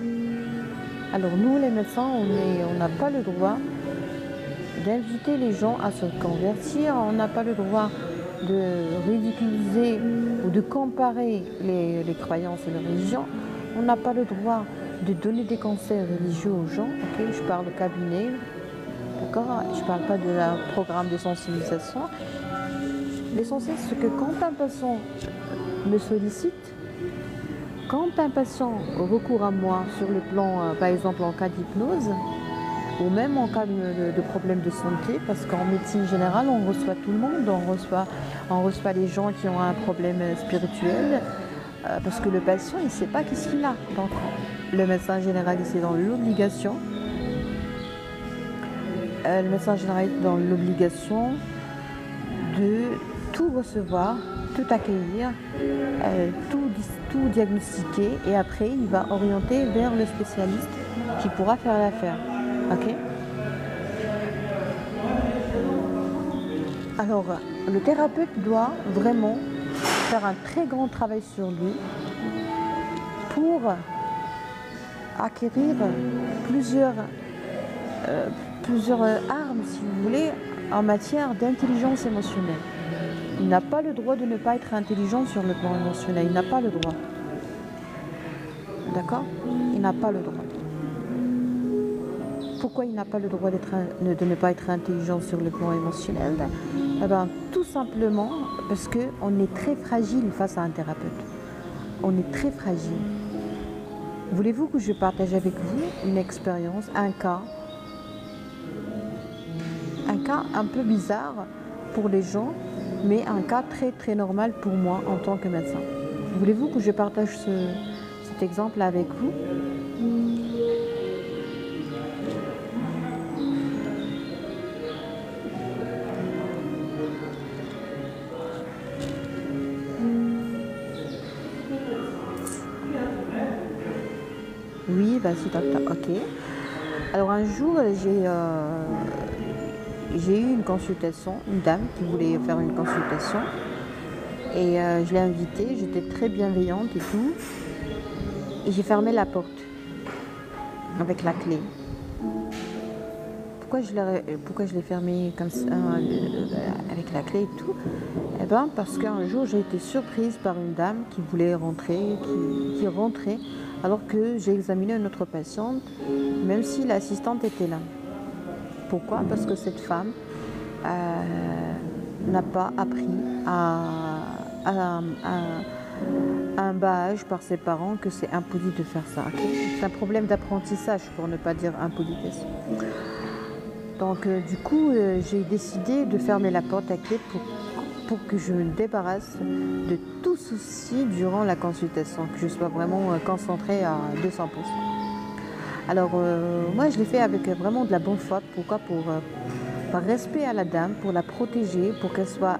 Alors nous, les médecins, on n'a pas le droit d'inviter les gens à se convertir, on n'a pas le droit de ridiculiser ou de comparer les croyances et les religions, on n'a pas le droit de donner des conseils religieux aux gens, okay? Je parle de cabinet, d'accord? Je ne parle pas de la programme de sensibilisation. L'essentiel, c'est que quand un patient me sollicite, quand un patient recourt à moi sur le plan, par exemple en cas d'hypnose, ou même en cas de problème de santé, parce qu'en médecine générale, on reçoit tout le monde, on reçoit les gens qui ont un problème spirituel, parce que le patient, il ne sait pas qu'est-ce qu'il a. Donc, le médecin généraliste est dans l'obligation, de tout recevoir, tout accueillir, tout diagnostiquer, et après, il va orienter vers le spécialiste qui pourra faire l'affaire. Ok. Alors, le thérapeute doit vraiment faire un très grand travail sur lui pour acquérir plusieurs armes, si vous voulez, en matière d'intelligence émotionnelle. Il n'a pas le droit de ne pas être intelligent sur le plan émotionnel. Il n'a pas le droit. D'accord? Il n'a pas le droit. Pourquoi il n'a pas le droit de ne pas être intelligent sur le plan émotionnel? Eh ben, tout simplement parce qu'on est très fragile face à un thérapeute. On est très fragile. Voulez-vous que je partage avec vous une expérience, un cas un peu bizarre pour les gens, mais un cas très très normal pour moi en tant que médecin. Voulez-vous que je partage cet exemple avec vous? Oui, vas-y docteur, ok. Alors un jour, j'ai eu une consultation, une dame qui voulait faire une consultation. Et je l'ai invitée, j'étais très bienveillante et tout. Et j'ai fermé la porte avec la clé. Pourquoi je l'ai fermée comme ça, avec la clé et tout? Eh bien, parce qu'un jour, j'ai été surprise par une dame qui voulait rentrer, qui rentrait, alors que j'ai examiné une autre patiente, même si l'assistante était là. Pourquoi? Parce que cette femme n'a pas appris à un bas âge par ses parents que c'est impoli de faire ça. Okay? C'est un problème d'apprentissage pour ne pas dire impolitesse. Donc du coup, j'ai décidé de fermer la porte à clé pour que je me débarrasse de tout souci durant la consultation, que je sois vraiment concentrée à 200%. Alors moi, je l'ai fait avec vraiment de la bonne foi. Pourquoi? Par respect à la dame, pour la protéger, pour qu'elle soit...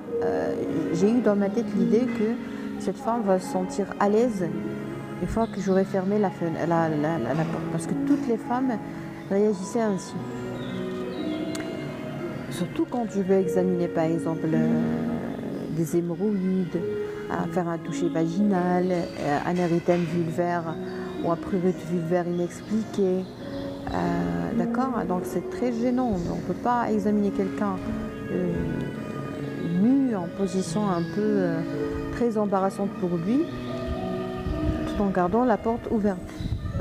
j'ai eu dans ma tête l'idée que cette femme va se sentir à l'aise une fois que j'aurai fermé la porte. Parce que toutes les femmes réagissaient ainsi. Surtout quand je veux examiner par exemple des hémorroïdes, faire un toucher vaginal, un érythème vulvaire ou un prurite vulvaire inexpliqué. D'accord? Donc c'est très gênant. On ne peut pas examiner quelqu'un nu en position un peu très embarrassante pour lui, tout en gardant la porte ouverte.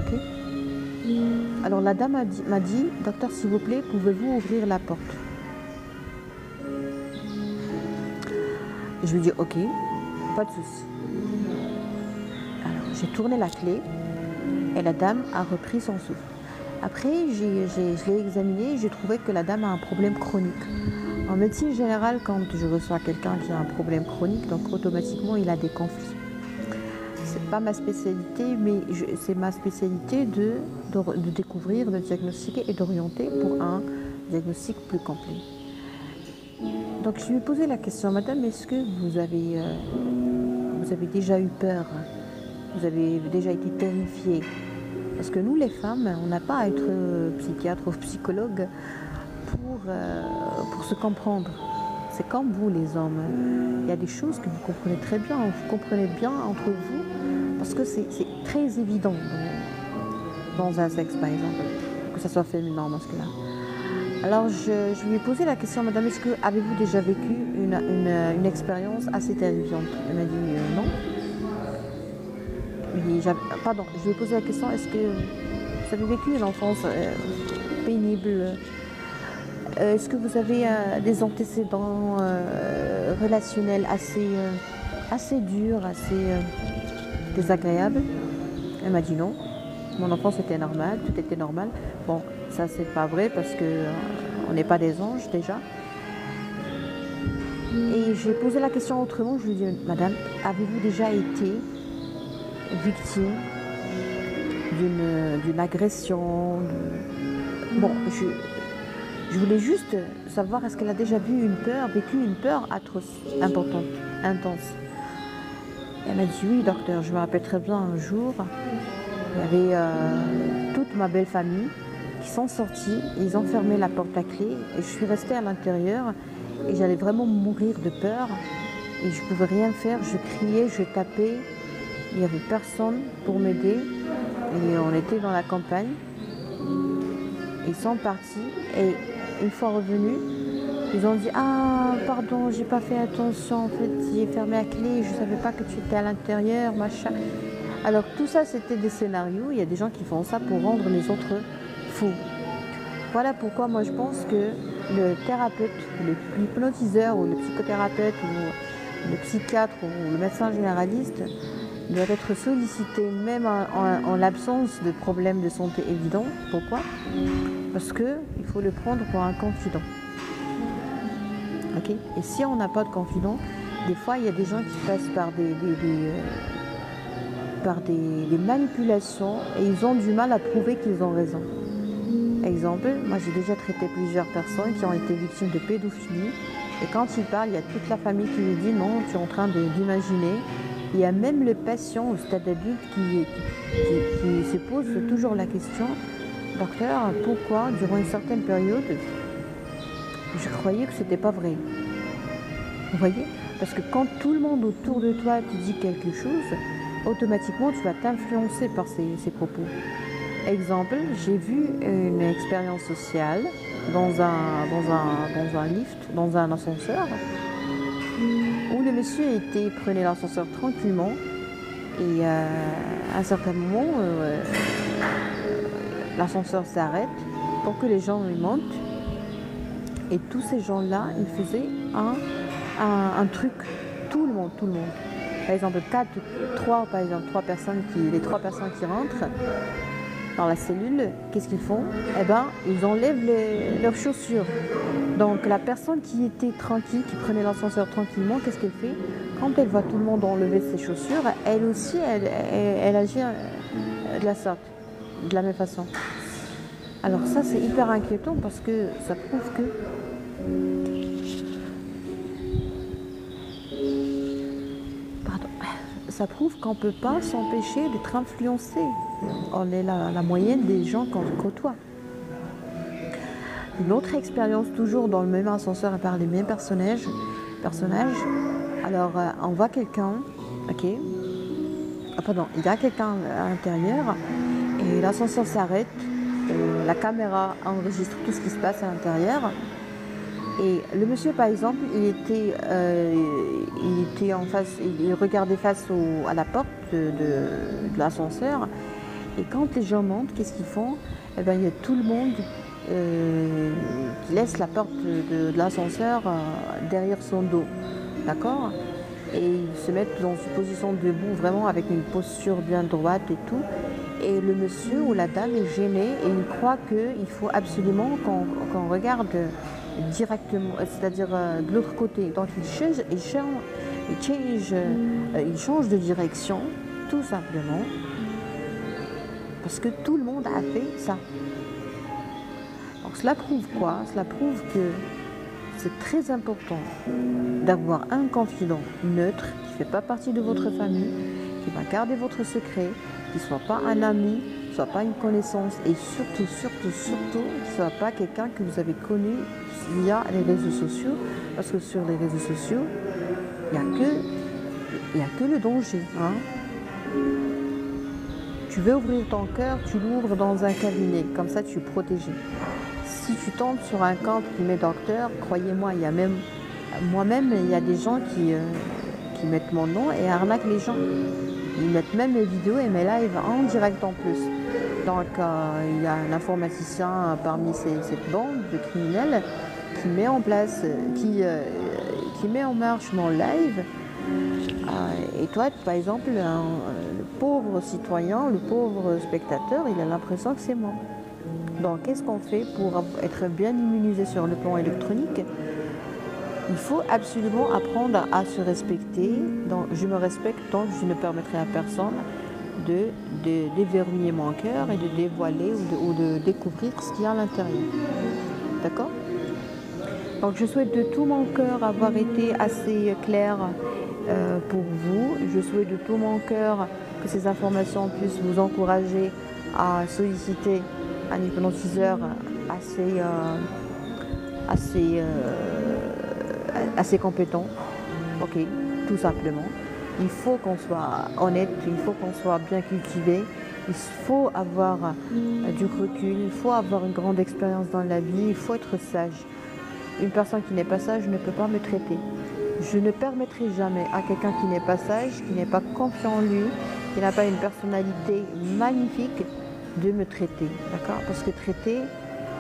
Okay? Alors la dame m'a dit, docteur, s'il vous plaît, pouvez-vous ouvrir la porte? Je lui dis ok, pas de souci. Alors j'ai tourné la clé et la dame a repris son souffle. Après, je l'ai examinée et j'ai trouvé que la dame a un problème chronique. En médecine générale, quand je reçois quelqu'un qui a un problème chronique, donc automatiquement il a des conflits. C'est pas ma spécialité, mais c'est ma spécialité de découvrir, de diagnostiquer et d'orienter pour un diagnostic plus complet. Donc je lui ai posé la question, madame, est-ce que vous avez déjà eu peur? Vous avez déjà été terrifiée? Parce que nous, les femmes, on n'a pas à être psychiatre ou psychologue pour se comprendre. C'est comme vous, les hommes. Il y a des choses que vous comprenez très bien, vous comprenez bien entre vous, parce que c'est très évident dans un sexe, par exemple, que ce soit féminin ou masculin. Alors, je lui ai posé la question, madame, est-ce que avez-vous déjà vécu une expérience assez terrifiante? Elle m'a dit non. Pardon, je lui ai posé la question, est-ce que vous avez vécu une enfance pénible? Est-ce que vous avez des antécédents relationnels assez durs, assez désagréables? Elle m'a dit non. Mon enfance était normale, tout était normal. Bon, ça c'est pas vrai parce que on n'est pas des anges déjà. Et j'ai posé la question autrement, je lui ai dit, madame, avez-vous déjà été victime d'une agression? Bon, je voulais juste savoir, est-ce qu'elle a déjà vécu une peur atroce, importante, intense? Elle m'a dit oui, docteur, je me rappelle très bien un jour, il y avait toute ma belle famille qui sont sortis, ils ont fermé la porte à clé et je suis restée à l'intérieur et j'allais vraiment mourir de peur et je ne pouvais rien faire, je criais, je tapais, il n'y avait personne pour m'aider et on était dans la campagne. Ils sont partis et une fois revenus, Ils ont dit, ah, pardon, j'ai pas fait attention, en fait, j'ai fermé la clé, je savais pas que tu étais à l'intérieur, machin. Alors tout ça, c'était des scénarios. Il y a des gens qui font ça pour rendre les autres fous. Voilà pourquoi moi je pense que le thérapeute, l'hypnotiseur ou le psychothérapeute ou le psychiatre ou le médecin généraliste doit être sollicité même en l'absence de problèmes de santé évidents. Pourquoi? Parce qu'il faut le prendre pour un confident. Okay? Et si on n'a pas de confident, des fois il y a des gens qui passent par des manipulations et ils ont du mal à prouver qu'ils ont raison. Exemple, moi j'ai déjà traité plusieurs personnes qui ont été victimes de pédophilie et quand ils parlent, il y a toute la famille qui lui dit non, tu es en train d'imaginer. Il y a même le patient au stade adulte qui se pose toujours la question, docteur, pourquoi durant une certaine période je croyais que c'était pas vrai. Vous voyez? Parce que quand tout le monde autour de toi te dit quelque chose, automatiquement tu vas t'influencer par ces propos. Exemple, j'ai vu une expérience sociale dans un lift, dans un ascenseur, où le monsieur prenait l'ascenseur tranquillement et à un certain moment, l'ascenseur s'arrête pour que les gens y montent et tous ces gens-là, ils faisaient un truc, tout le monde. Par exemple, trois personnes qui rentrent dans la cellule, qu'est-ce qu'ils font? Eh bien, ils enlèvent leurs chaussures. Donc la personne qui était tranquille, qui prenait l'ascenseur tranquillement, qu'est-ce qu'elle fait? Quand elle voit tout le monde enlever ses chaussures, elle aussi, elle agit de la sorte, de la même façon. Alors ça, c'est hyper inquiétant parce que ça prouve que ça prouve qu'on ne peut pas s'empêcher d'être influencé. On est la moyenne des gens qu'on côtoie. Une autre expérience, toujours dans le même ascenseur et par les mêmes personnages. Alors, on voit quelqu'un, ok. Il y a quelqu'un à l'intérieur et l'ascenseur s'arrête. La caméra enregistre tout ce qui se passe à l'intérieur. Et le monsieur, par exemple, il était en face, il regardait face à la porte de l'ascenseur. Et quand les gens montent, qu'est-ce qu'ils font? Eh bien, il y a tout le monde qui laisse la porte de l'ascenseur derrière son dos. D'accord? Et ils se mettent dans une position debout, vraiment avec une posture bien droite et tout. Et le monsieur ou la dame est gêné et il croit qu'il faut absolument qu'on regarde directement, c'est-à-dire de l'autre côté. Donc il change de direction, tout simplement, parce que tout le monde a fait ça. Donc cela prouve quoi? Cela prouve que c'est très important d'avoir un confident neutre qui ne fait pas partie de votre famille, qui va garder votre secret, qui ne soit pas un ami, qui ne soit pas une connaissance et surtout, qui ne soit pas quelqu'un que vous avez connu via les réseaux sociaux, parce que sur les réseaux sociaux, il n'y a que le danger. Hein. Tu veux ouvrir ton cœur, tu l'ouvres dans un cabinet, comme ça tu es protégé. Si tu tombes sur un compte qui met docteur, croyez-moi, moi-même, il y a des gens qui mettent mon nom et arnaquent les gens. Ils mettent même mes vidéos et mes lives en direct en plus. Donc il y a un informaticien parmi cette bande de criminels qui met en place, qui met en marche mon live. Et toi, par exemple, le pauvre citoyen, le pauvre spectateur, il a l'impression que c'est moi. Donc, qu'est-ce qu'on fait pour être bien immunisé sur le plan électronique? Il faut absolument apprendre à se respecter. Donc, je me respecte, donc je ne permettrai à personne de déverrouiller mon cœur et de dévoiler ou de découvrir ce qu'il y a à l'intérieur. D'accord? Donc, je souhaite de tout mon cœur avoir été assez clair pour vous. Je souhaite de tout mon cœur que ces informations puissent vous encourager à solliciter un hypnotiseur assez compétent, ok, tout simplement. Il faut qu'on soit honnête, il faut qu'on soit bien cultivé, il faut avoir du recul, il faut avoir une grande expérience dans la vie, il faut être sage. Une personne qui n'est pas sage ne peut pas me traiter. Je ne permettrai jamais à quelqu'un qui n'est pas sage, qui n'est pas confiant en lui, qui n'a pas une personnalité magnifique, de me traiter. D'accord? Parce que traiter,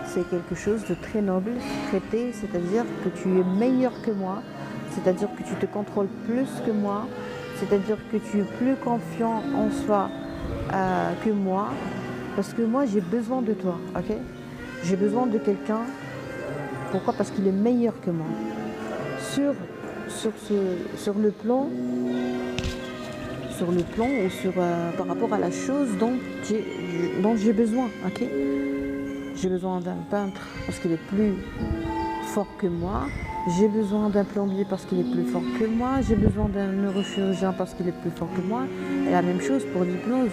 c'est quelque chose de très noble. Traiter, c'est-à-dire que tu es meilleur que moi, c'est-à-dire que tu te contrôles plus que moi, c'est-à-dire que tu es plus confiant en soi que moi, parce que moi j'ai besoin de toi, ok? J'ai besoin de quelqu'un. Pourquoi? Parce qu'il est meilleur que moi. Sur le plan ou par rapport à la chose dont j'ai besoin, ok? J'ai besoin d'un peintre parce qu'il est plus fort que moi. J'ai besoin d'un plombier parce qu'il est plus fort que moi. J'ai besoin d'un neurochirurgien parce qu'il est plus fort que moi. Et la même chose pour l'hypnose.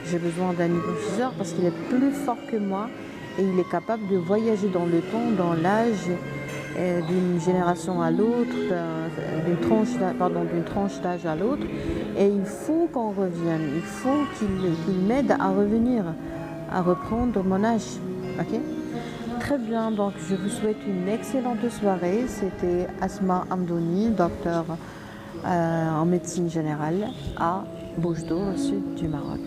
J'ai besoin d'un hypnotiseur parce qu'il est plus fort que moi et il est capable de voyager dans le temps, dans l'âge, d'une génération à l'autre, d'une tranche d'âge à l'autre. Et il faut qu'on revienne, il faut qu'il m'aide à revenir, à reprendre mon âge. Ok? Très bien, donc je vous souhaite une excellente soirée. C'était Asma Amdouni, docteur en médecine générale à Bouche d'Or, au sud du Maroc.